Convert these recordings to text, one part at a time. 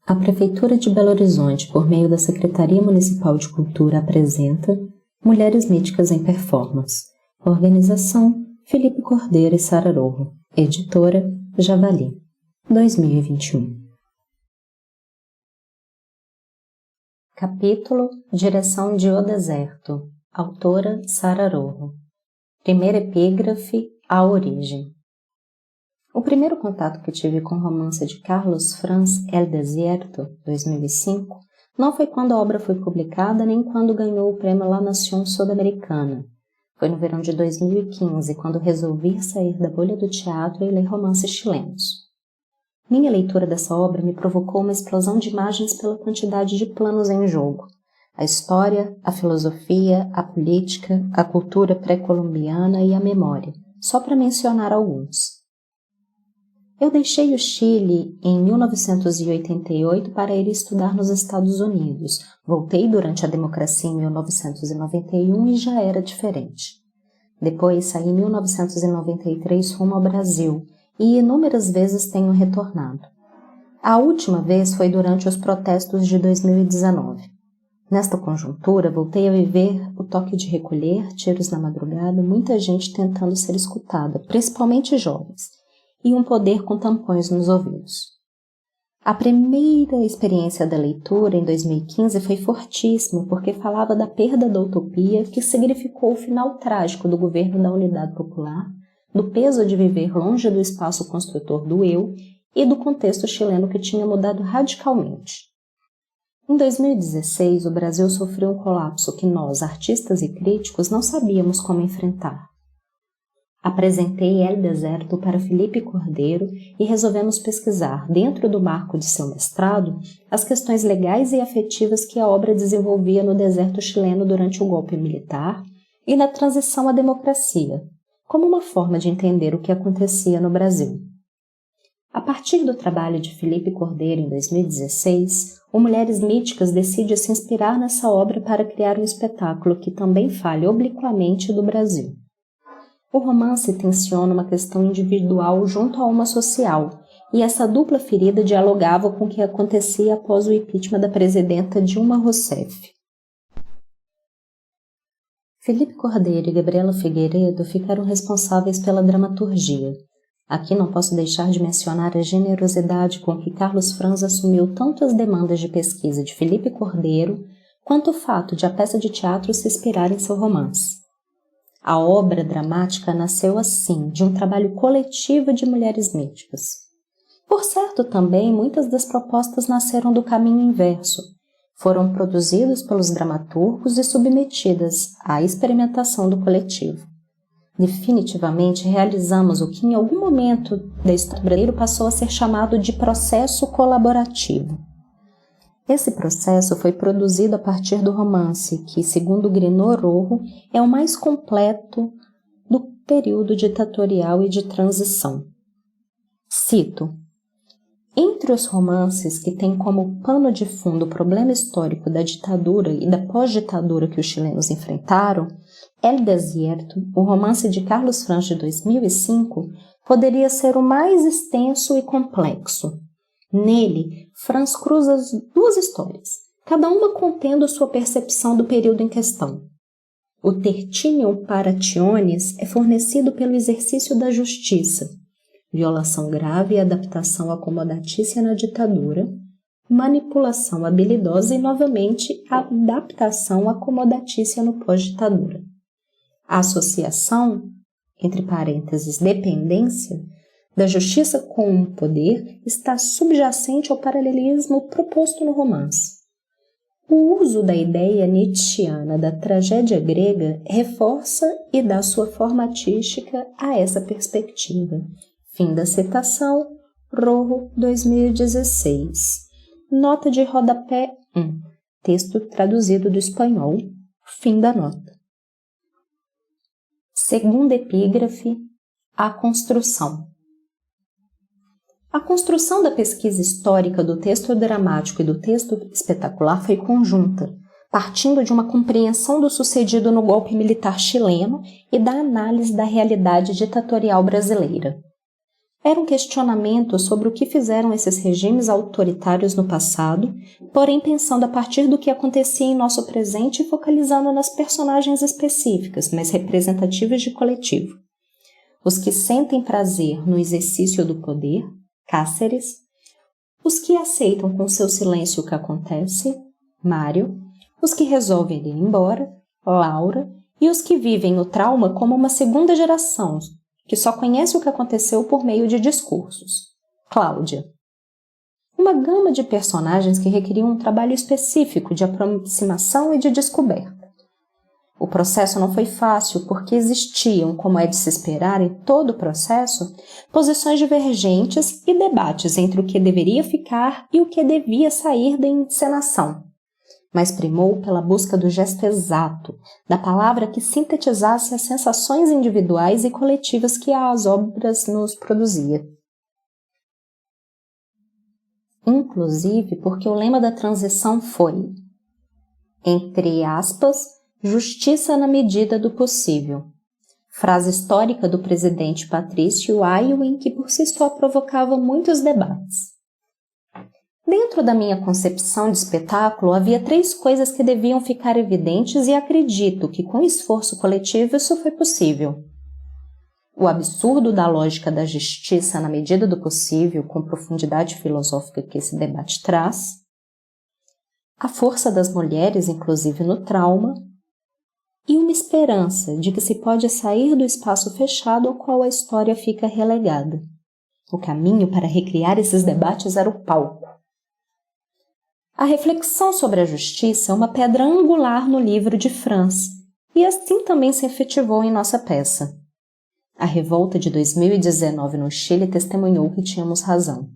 A Prefeitura de Belo Horizonte, por meio da Secretaria Municipal de Cultura, apresenta Mulheres Míticas em Performance. Organização: Felipe Cordeiro e Sara Rojo. Editora: Javali. 2021. Capítulo: Direção de O Deserto. Autora: Sara Rojo. Primeira epígrafe: A Origem. O primeiro contato que tive com o romance de Carlos Franz El Desierto, 2005, não foi quando a obra foi publicada nem quando ganhou o prêmio La Nation Sul-Americana. Foi no verão de 2015, quando resolvi sair da bolha do teatro e ler romances chilenos. Minha leitura dessa obra me provocou uma explosão de imagens pela quantidade de planos em jogo. A história, a filosofia, a política, a cultura pré-colombiana e a memória, só para mencionar alguns. Eu deixei o Chile em 1988 para ir estudar nos Estados Unidos. Voltei durante a democracia em 1991 e já era diferente. Depois saí em 1993 rumo ao Brasil e inúmeras vezes tenho retornado. A última vez foi durante os protestos de 2019. Nesta conjuntura, voltei a viver o toque de recolher, tiros na madrugada, muita gente tentando ser escutada, principalmente jovens, e um poder com tampões nos ouvidos. A primeira experiência da leitura, em 2015, foi fortíssima, porque falava da perda da utopia que significou o final trágico do governo da Unidade Popular, do peso de viver longe do espaço construtor do eu e do contexto chileno que tinha mudado radicalmente. Em 2016, o Brasil sofreu um colapso que nós, artistas e críticos, não sabíamos como enfrentar. Apresentei El Deserto para Felipe Cordeiro e resolvemos pesquisar, dentro do marco de seu mestrado, as questões legais e afetivas que a obra desenvolvia no deserto chileno durante o golpe militar e na transição à democracia, como uma forma de entender o que acontecia no Brasil. A partir do trabalho de Felipe Cordeiro em 2016, o Mulheres Míticas decide se inspirar nessa obra para criar um espetáculo que também fale obliquamente do Brasil. O romance tensiona uma questão individual junto a uma social, e essa dupla ferida dialogava com o que acontecia após o impeachment da presidenta Dilma Rousseff. Felipe Cordeiro e Gabriela Figueiredo ficaram responsáveis pela dramaturgia. Aqui não posso deixar de mencionar a generosidade com que Carlos Franz assumiu tanto as demandas de pesquisa de Felipe Cordeiro, quanto o fato de a peça de teatro se inspirar em seu romance. A obra dramática nasceu assim, de um trabalho coletivo de mulheres míticas. Por certo, também, muitas das propostas nasceram do caminho inverso. Foram produzidas pelos dramaturgos e submetidas à experimentação do coletivo. Definitivamente realizamos o que em algum momento da história brasileira passou a ser chamado de processo colaborativo. Esse processo foi produzido a partir do romance, que, segundo Grinor Rojo, é o mais completo do período ditatorial e de transição. Cito: entre os romances que têm como pano de fundo o problema histórico da ditadura e da pós-ditadura que os chilenos enfrentaram, El Desierto, o romance de Carlos Franz de 2005, poderia ser o mais extenso e complexo. Nele, Franz cruza as duas histórias, cada uma contendo sua percepção do período em questão. O tertinium parationis é fornecido pelo exercício da justiça, violação grave e adaptação acomodatícia na ditadura, manipulação habilidosa e, novamente, adaptação acomodatícia no pós-ditadura. A associação, entre parênteses, dependência, da justiça com o poder está subjacente ao paralelismo proposto no romance. O uso da ideia nietzschiana da tragédia grega reforça e dá sua forma artística a essa perspectiva. Fim da citação, Rojo, 2016. Nota de rodapé 1. Texto traduzido do espanhol. Fim da nota. Segunda epígrafe, a construção. A construção da pesquisa histórica do texto dramático e do texto espetacular foi conjunta, partindo de uma compreensão do sucedido no golpe militar chileno e da análise da realidade ditatorial brasileira. Era um questionamento sobre o que fizeram esses regimes autoritários no passado, porém pensando a partir do que acontecia em nosso presente e focalizando nas personagens específicas, mas representativas de coletivo. Os que sentem prazer no exercício do poder, Cáceres, os que aceitam com seu silêncio o que acontece, Mário, os que resolvem ir embora, Laura, e os que vivem o trauma como uma segunda geração, que só conhece o que aconteceu por meio de discursos, Cláudia. Uma gama de personagens que requeriam um trabalho específico de aproximação e de descoberta. O processo não foi fácil porque existiam, como é de se esperar em todo o processo, posições divergentes e debates entre o que deveria ficar e o que devia sair da encenação. Mas primou pela busca do gesto exato, da palavra que sintetizasse as sensações individuais e coletivas que as obras nos produzia. Inclusive porque o lema da transição foi, entre aspas, justiça na medida do possível, frase histórica do presidente Patrício Aylwin que por si só provocava muitos debates. Dentro da minha concepção de espetáculo, havia 3 coisas que deviam ficar evidentes e acredito que com esforço coletivo isso foi possível. O absurdo da lógica da justiça na medida do possível, com profundidade filosófica que esse debate traz, a força das mulheres, inclusive no trauma, e uma esperança de que se pode sair do espaço fechado ao qual a história fica relegada. O caminho para recriar esses debates era o palco. A reflexão sobre a justiça é uma pedra angular no livro de Franz, e assim também se efetivou em nossa peça. A revolta de 2019 no Chile testemunhou que tínhamos razão.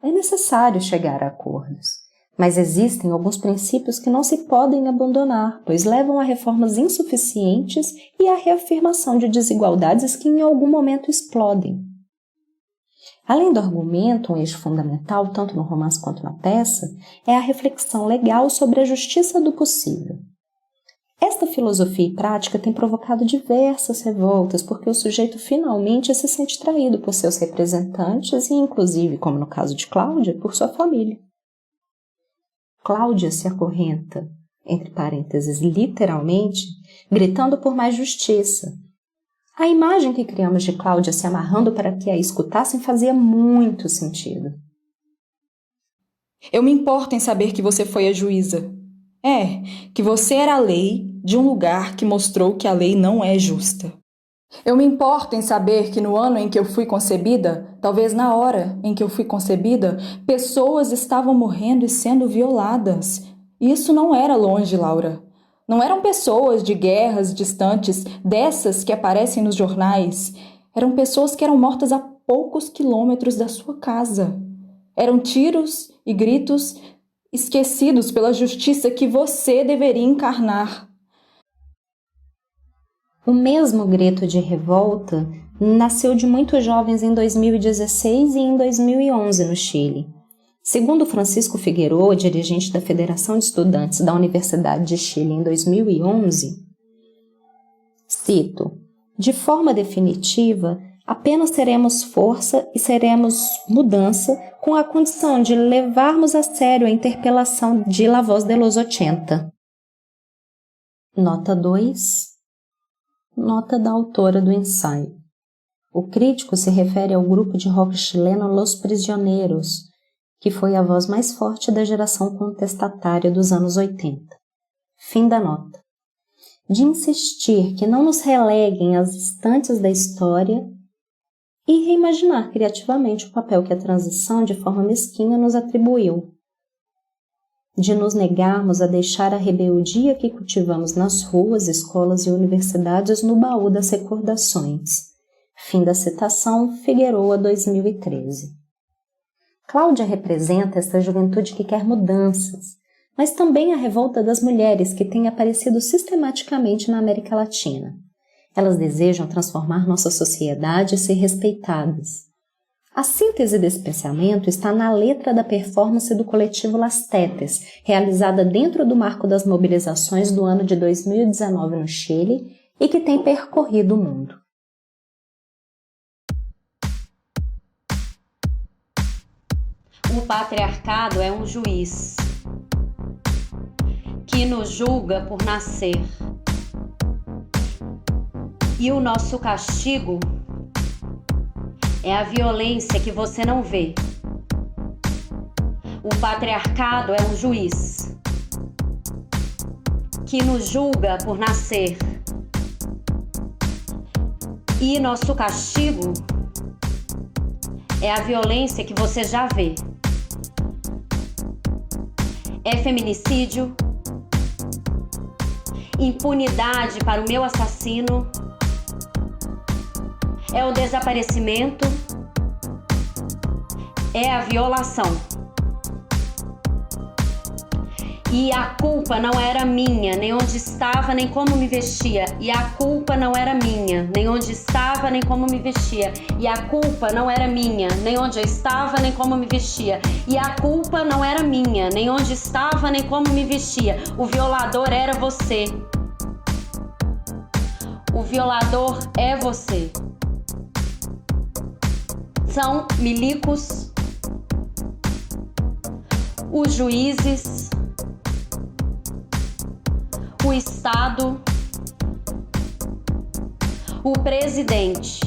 É necessário chegar a acordos, mas existem alguns princípios que não se podem abandonar, pois levam a reformas insuficientes e à reafirmação de desigualdades que em algum momento explodem. Além do argumento, um eixo fundamental, tanto no romance quanto na peça, é a reflexão legal sobre a justiça do possível. Esta filosofia e prática tem provocado diversas revoltas porque o sujeito finalmente se sente traído por seus representantes e, inclusive, como no caso de Cláudia, por sua família. Cláudia se acorrenta, entre parênteses, literalmente, gritando por mais justiça. A imagem que criamos de Cláudia se amarrando para que a escutassem fazia muito sentido. Eu me importo em saber que você foi a juíza. Que você era a lei de um lugar que mostrou que a lei não é justa. Eu me importo em saber que no ano em que eu fui concebida, talvez na hora em que eu fui concebida, pessoas estavam morrendo e sendo violadas. E isso não era longe, Laura. Não eram pessoas de guerras distantes, dessas que aparecem nos jornais. Eram pessoas que eram mortas a poucos quilômetros da sua casa. Eram tiros e gritos esquecidos pela justiça que você deveria encarnar. O mesmo grito de revolta nasceu de muitos jovens em 2016 e em 2011 no Chile. Segundo Francisco Figueroa, dirigente da Federação de Estudantes da Universidade de Chile em 2011, cito, de forma definitiva, apenas teremos força e seremos mudança com a condição de levarmos a sério a interpelação de La Voz de los 80. Nota 2. Nota da autora do ensaio. O crítico se refere ao grupo de rock chileno Los Prisioneiros, que foi a voz mais forte da geração contestatária dos anos 80. Fim da nota. De insistir que não nos releguem às estantes da história e reimaginar criativamente o papel que a transição de forma mesquinha nos atribuiu. De nos negarmos a deixar a rebeldia que cultivamos nas ruas, escolas e universidades no baú das recordações. Fim da citação, Figueroa, 2013. Cláudia representa esta juventude que quer mudanças, mas também a revolta das mulheres que tem aparecido sistematicamente na América Latina. Elas desejam transformar nossa sociedade e ser respeitadas. A síntese desse pensamento está na letra da performance do coletivo Las Tetes, realizada dentro do marco das mobilizações do ano de 2019 no Chile e que tem percorrido o mundo. O patriarcado é um juiz que nos julga por nascer. E o nosso castigo é a violência que você não vê. O patriarcado é um juiz que nos julga por nascer. E nosso castigo é a violência que você já vê. É feminicídio, impunidade para o meu assassino, é o desaparecimento, é a violação. E a culpa não era minha, nem onde estava, nem como me vestia. E a culpa não era minha, nem onde estava, nem como me vestia. E a culpa não era minha, nem onde eu estava, nem como me vestia. E a culpa não era minha, nem onde estava, nem como me vestia. O violador era você. O violador é você. São milicos, os juízes, o Estado, o presidente.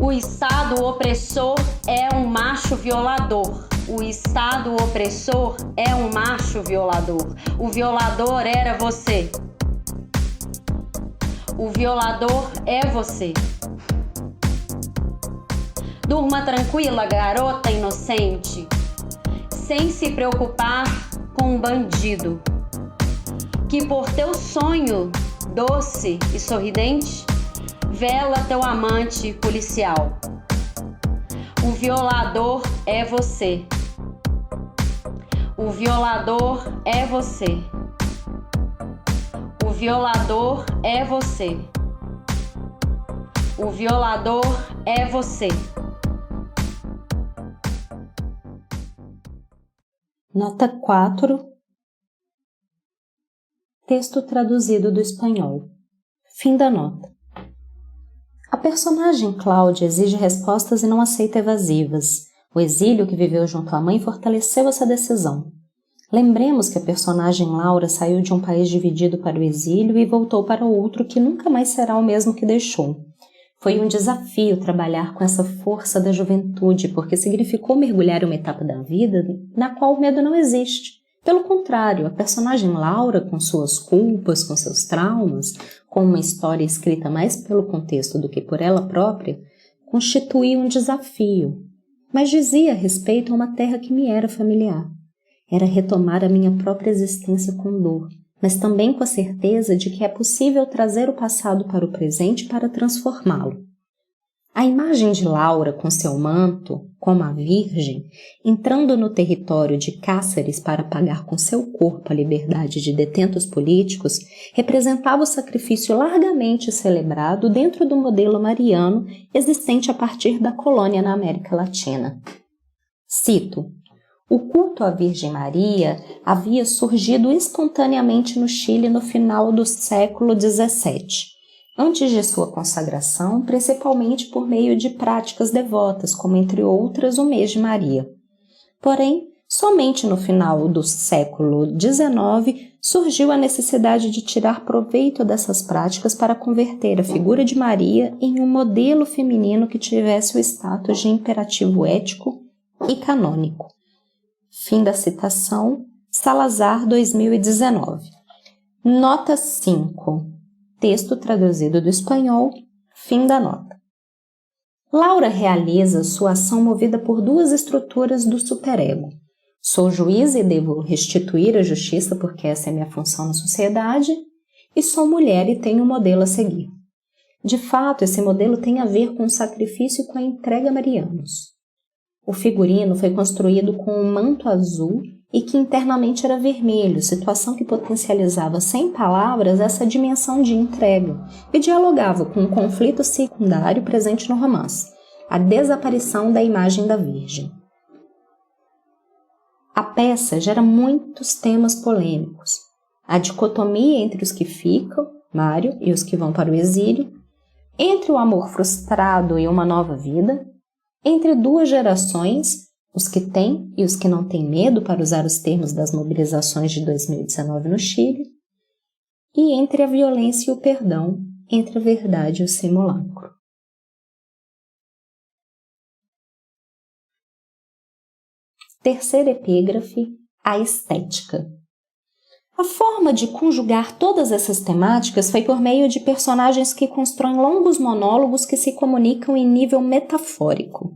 O Estado opressor é um macho violador. O Estado opressor é um macho violador. O violador era você. O violador é você. Durma tranquila, garota inocente, sem se preocupar com um bandido, que por teu sonho doce e sorridente, vela teu amante policial. O violador é você. O violador é você. O violador é você. O violador é você. Nota 4. Texto traduzido do espanhol. Fim da nota. A personagem Cláudia exige respostas e não aceita evasivas. O exílio que viveu junto à mãe fortaleceu essa decisão. Lembremos que a personagem Laura saiu de um país dividido para o exílio e voltou para outro que nunca mais será o mesmo que deixou. Foi um desafio trabalhar com essa força da juventude, porque significou mergulhar em uma etapa da vida na qual o medo não existe. Pelo contrário, a personagem Laura, com suas culpas, com seus traumas, com uma história escrita mais pelo contexto do que por ela própria, constituía um desafio, mas dizia a respeito a uma terra que me era familiar. Era retomar a minha própria existência com dor, mas também com a certeza de que é possível trazer o passado para o presente para transformá-lo. A imagem de Laura com seu manto, como a Virgem, entrando no território de Cáceres para pagar com seu corpo a liberdade de detentos políticos, representava o sacrifício largamente celebrado dentro do modelo mariano existente a partir da colônia na América Latina. Cito: o culto à Virgem Maria havia surgido espontaneamente no Chile no final do século XVII, antes de sua consagração, principalmente por meio de práticas devotas, como entre outras o mês de Maria. Porém, somente no final do século XIX surgiu a necessidade de tirar proveito dessas práticas para converter a figura de Maria em um modelo feminino que tivesse o status de imperativo ético e canônico. Fim da citação, Salazar, 2019. Nota 5. Texto traduzido do espanhol. Fim da nota. Laura realiza sua ação movida por duas estruturas do superego. Sou juíza e devo restituir a justiça porque essa é minha função na sociedade, e sou mulher e tenho um modelo a seguir. De fato, esse modelo tem a ver com o sacrifício e com a entrega a marianos. O figurino foi construído com um manto azul e que internamente era vermelho, situação que potencializava sem palavras essa dimensão de entrega e dialogava com um conflito secundário presente no romance, a desaparição da imagem da Virgem. A peça gera muitos temas polêmicos. A dicotomia entre os que ficam, Mário, e os que vão para o exílio, entre o amor frustrado e uma nova vida, entre duas gerações, os que têm e os que não têm medo, para usar os termos das mobilizações de 2019 no Chile, e entre a violência e o perdão, entre a verdade e o simulacro. Terceira epígrafe, a estética. A forma de conjugar todas essas temáticas foi por meio de personagens que constroem longos monólogos que se comunicam em nível metafórico.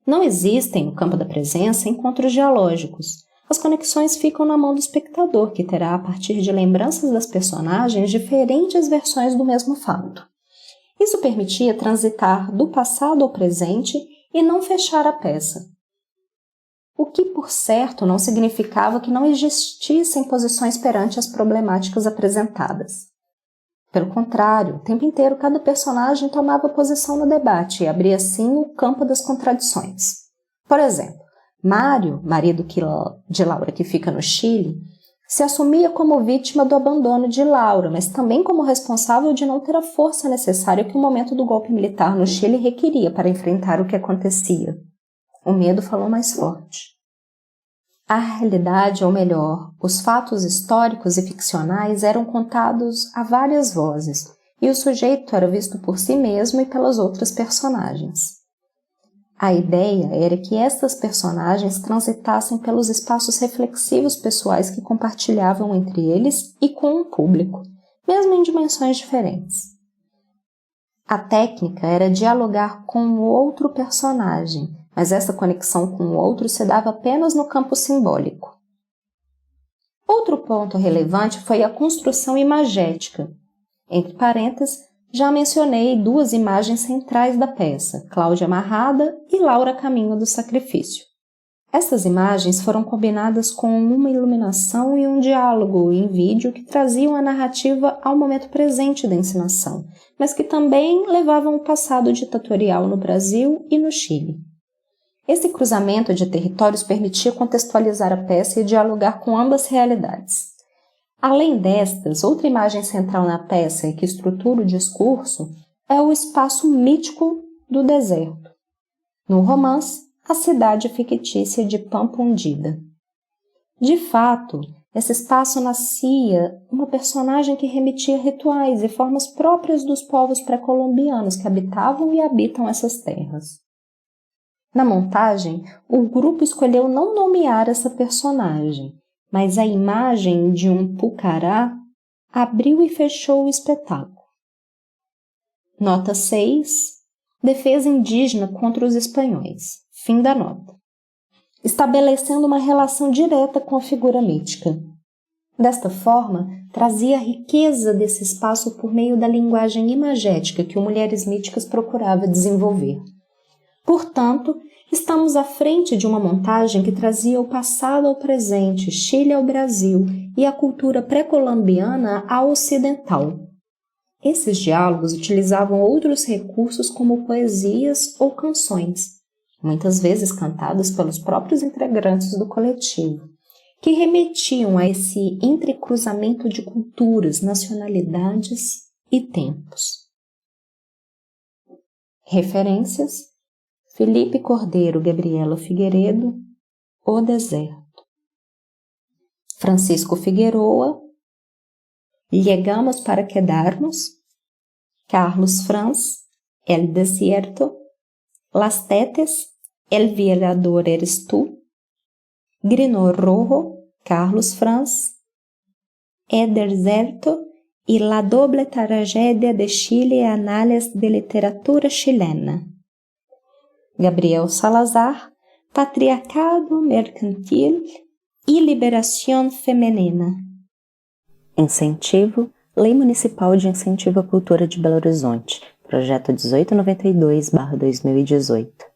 Não existem, no campo da presença, encontros dialógicos. As conexões ficam na mão do espectador, que terá, a partir de lembranças das personagens, diferentes versões do mesmo fato. Isso permitia transitar do passado ao presente e não fechar a peça. O que, por certo, não significava que não existissem posições perante as problemáticas apresentadas. Pelo contrário, o tempo inteiro cada personagem tomava posição no debate e abria assim o campo das contradições. Por exemplo, Mário, marido de Laura que fica no Chile, se assumia como vítima do abandono de Laura, mas também como responsável de não ter a força necessária que o momento do golpe militar no Chile requeria para enfrentar o que acontecia. O medo falou mais forte. A realidade, ou melhor, os fatos históricos e ficcionais eram contados a várias vozes, e o sujeito era visto por si mesmo e pelas outras personagens. A ideia era que estas personagens transitassem pelos espaços reflexivos pessoais que compartilhavam entre eles e com o público, mesmo em dimensões diferentes. A técnica era dialogar com o outro personagem, mas essa conexão com o outro se dava apenas no campo simbólico. Outro ponto relevante foi a construção imagética. Entre parênteses, já mencionei duas imagens centrais da peça, Cláudia amarrada e Laura a caminho do sacrifício. Essas imagens foram combinadas com uma iluminação e um diálogo em vídeo que traziam a narrativa ao momento presente da encenação, mas que também levavam o passado ditatorial no Brasil e no Chile. Esse cruzamento de territórios permitia contextualizar a peça e dialogar com ambas realidades. Além destas, outra imagem central na peça e que estrutura o discurso é o espaço mítico do deserto. No romance, a cidade fictícia de Pampa Hundida. De fato, esse espaço nascia uma personagem que remetia a rituais e formas próprias dos povos pré-colombianos que habitavam e habitam essas terras. Na montagem, o grupo escolheu não nomear essa personagem, mas a imagem de um pucará abriu e fechou o espetáculo. Nota 6. Defesa indígena contra os espanhóis. Fim da nota. Estabelecendo uma relação direta com a figura mítica. Desta forma, trazia a riqueza desse espaço por meio da linguagem imagética que o Mulheres Míticas procurava desenvolver. Portanto, estamos à frente de uma montagem que trazia o passado ao presente, Chile ao Brasil e a cultura pré-colombiana ao ocidental. Esses diálogos utilizavam outros recursos como poesias ou canções, muitas vezes cantadas pelos próprios integrantes do coletivo, que remetiam a esse entrecruzamento de culturas, nacionalidades e tempos. Referências: Felipe Cordeiro, Gabriela Figueiredo, O Deserto. Francisco Figueroa, Llegamos para quedarnos. Carlos Franz, El Desierto. Las Tetes, El Violador eres tú. Grino Rojo, Carlos Franz. El Deserto y la doble tragedia de Chile, Análisis de literatura chilena. Gabriel Salazar, Patriarcado Mercantil e Liberação Feminina. Incentivo, Lei Municipal de Incentivo à Cultura de Belo Horizonte, Projeto 1892/2018.